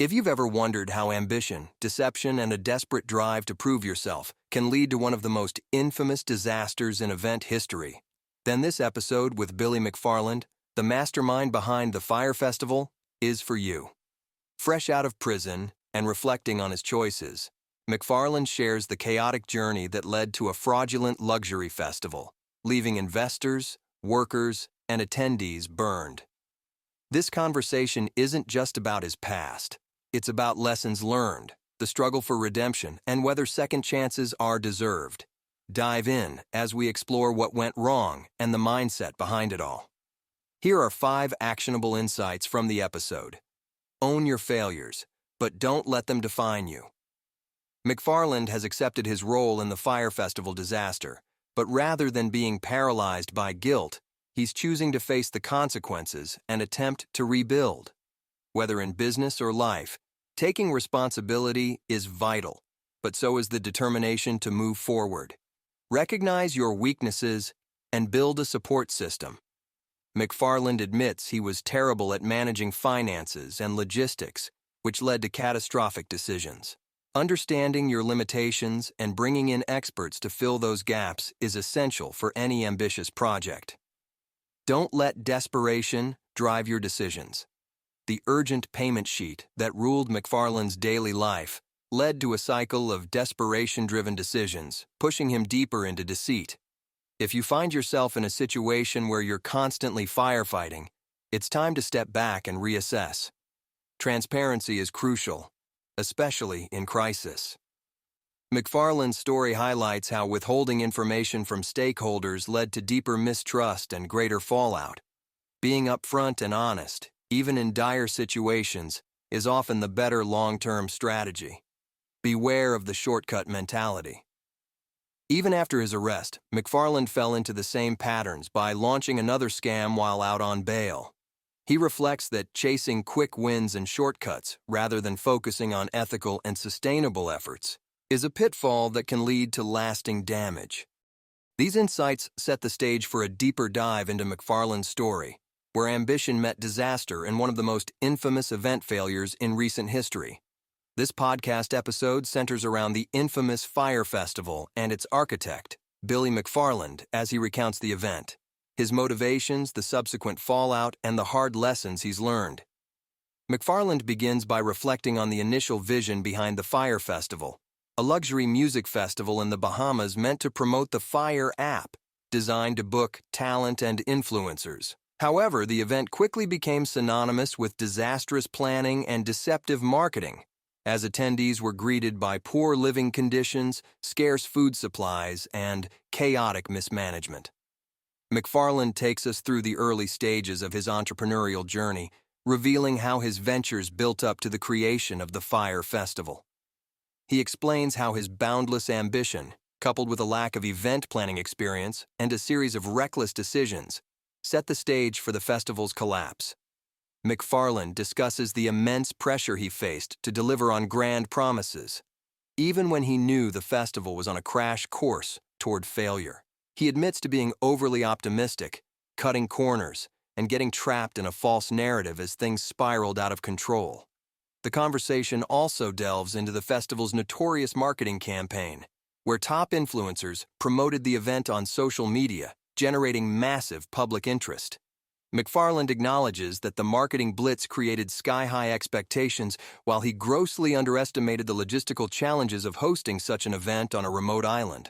If you've ever wondered how ambition, deception, and a desperate drive to prove yourself can lead to one of the most infamous disasters in event history, then this episode with Billy McFarland, the mastermind behind the Fyre Festival, is for you. Fresh out of prison and reflecting on his choices, McFarland shares the chaotic journey that led to a fraudulent luxury festival, leaving investors, workers, and attendees burned. This conversation isn't just about his past. It's about lessons learned, the struggle for redemption, and whether second chances are deserved. Dive in as we explore what went wrong and the mindset behind it all. Here are 5 actionable insights from the episode. Own your failures, but don't let them define you. McFarland has accepted his role in the Fyre Festival disaster, but rather than being paralyzed by guilt, he's choosing to face the consequences and attempt to rebuild. Whether in business or life, taking responsibility is vital, but so is the determination to move forward. Recognize your weaknesses and build a support system. McFarland admits he was terrible at managing finances and logistics, which led to catastrophic decisions. Understanding your limitations and bringing in experts to fill those gaps is essential for any ambitious project. Don't let desperation drive your decisions. The urgent payment sheet that ruled McFarland's daily life led to a cycle of desperation-driven decisions, pushing him deeper into deceit. If you find yourself in a situation where you're constantly firefighting, it's time to step back and reassess. Transparency is crucial, especially in crisis. McFarland's story highlights how withholding information from stakeholders led to deeper mistrust and greater fallout. Being upfront and honest, even in dire situations, is often the better long-term strategy. Beware of the shortcut mentality. Even after his arrest, McFarland fell into the same patterns by launching another scam while out on bail. He reflects that chasing quick wins and shortcuts, rather than focusing on ethical and sustainable efforts, is a pitfall that can lead to lasting damage. These insights set the stage for a deeper dive into McFarland's story, where ambition met disaster in one of the most infamous event failures in recent history. This podcast episode centers around the infamous Fyre Festival and its architect, Billy McFarland, as he recounts the event, his motivations, the subsequent fallout, and the hard lessons he's learned. McFarland begins by reflecting on the initial vision behind the Fyre Festival, a luxury music festival in the Bahamas meant to promote the Fyre app, designed to book talent and influencers. However, the event quickly became synonymous with disastrous planning and deceptive marketing, as attendees were greeted by poor living conditions, scarce food supplies, and chaotic mismanagement. McFarland takes us through the early stages of his entrepreneurial journey, revealing how his ventures built up to the creation of the Fyre Festival. He explains how his boundless ambition, coupled with a lack of event planning experience and a series of reckless decisions, set the stage for the festival's collapse. McFarland discusses the immense pressure he faced to deliver on grand promises, even when he knew the festival was on a crash course toward failure. He admits to being overly optimistic, cutting corners, and getting trapped in a false narrative as things spiraled out of control. The conversation also delves into the festival's notorious marketing campaign, where top influencers promoted the event on social media, generating massive public interest. McFarland acknowledges that the marketing blitz created sky-high expectations while he grossly underestimated the logistical challenges of hosting such an event on a remote island.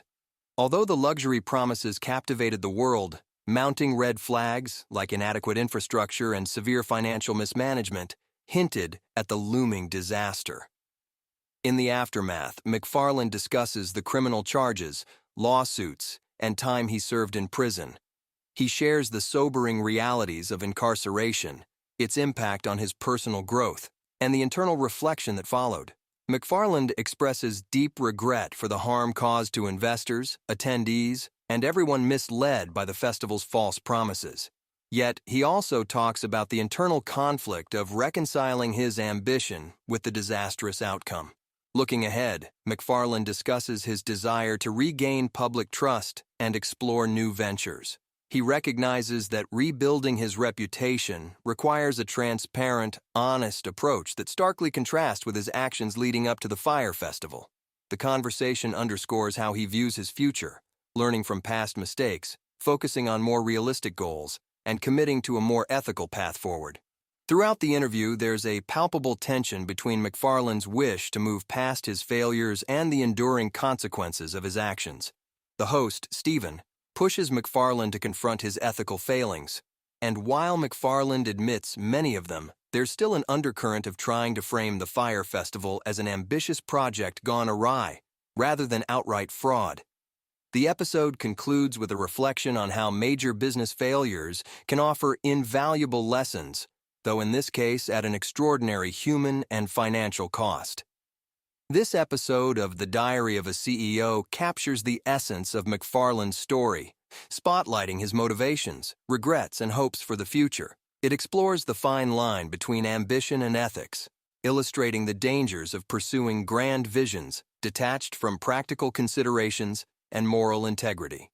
Although the luxury promises captivated the world, mounting red flags, like inadequate infrastructure and severe financial mismanagement, hinted at the looming disaster. In the aftermath, McFarland discusses the criminal charges, lawsuits, and time he served in prison. He shares the sobering realities of incarceration, its impact on his personal growth, and the internal reflection that followed. McFarland expresses deep regret for the harm caused to investors, attendees, and everyone misled by the festival's false promises. Yet, he also talks about the internal conflict of reconciling his ambition with the disastrous outcome. Looking ahead, McFarland discusses his desire to regain public trust and explore new ventures. He recognizes that rebuilding his reputation requires a transparent, honest approach that starkly contrasts with his actions leading up to the Fyre Festival. The conversation underscores how he views his future, learning from past mistakes, focusing on more realistic goals, and committing to a more ethical path forward. Throughout the interview, there's a palpable tension between McFarland's wish to move past his failures and the enduring consequences of his actions. The host, Stephen, pushes McFarland to confront his ethical failings, and while McFarland admits many of them, there's still an undercurrent of trying to frame the Fyre Festival as an ambitious project gone awry, rather than outright fraud. The episode concludes with a reflection on how major business failures can offer invaluable lessons, though in this case at an extraordinary human and financial cost. This episode of The Diary of a CEO captures the essence of McFarland's story, spotlighting his motivations, regrets, and hopes for the future. It explores the fine line between ambition and ethics, illustrating the dangers of pursuing grand visions detached from practical considerations and moral integrity.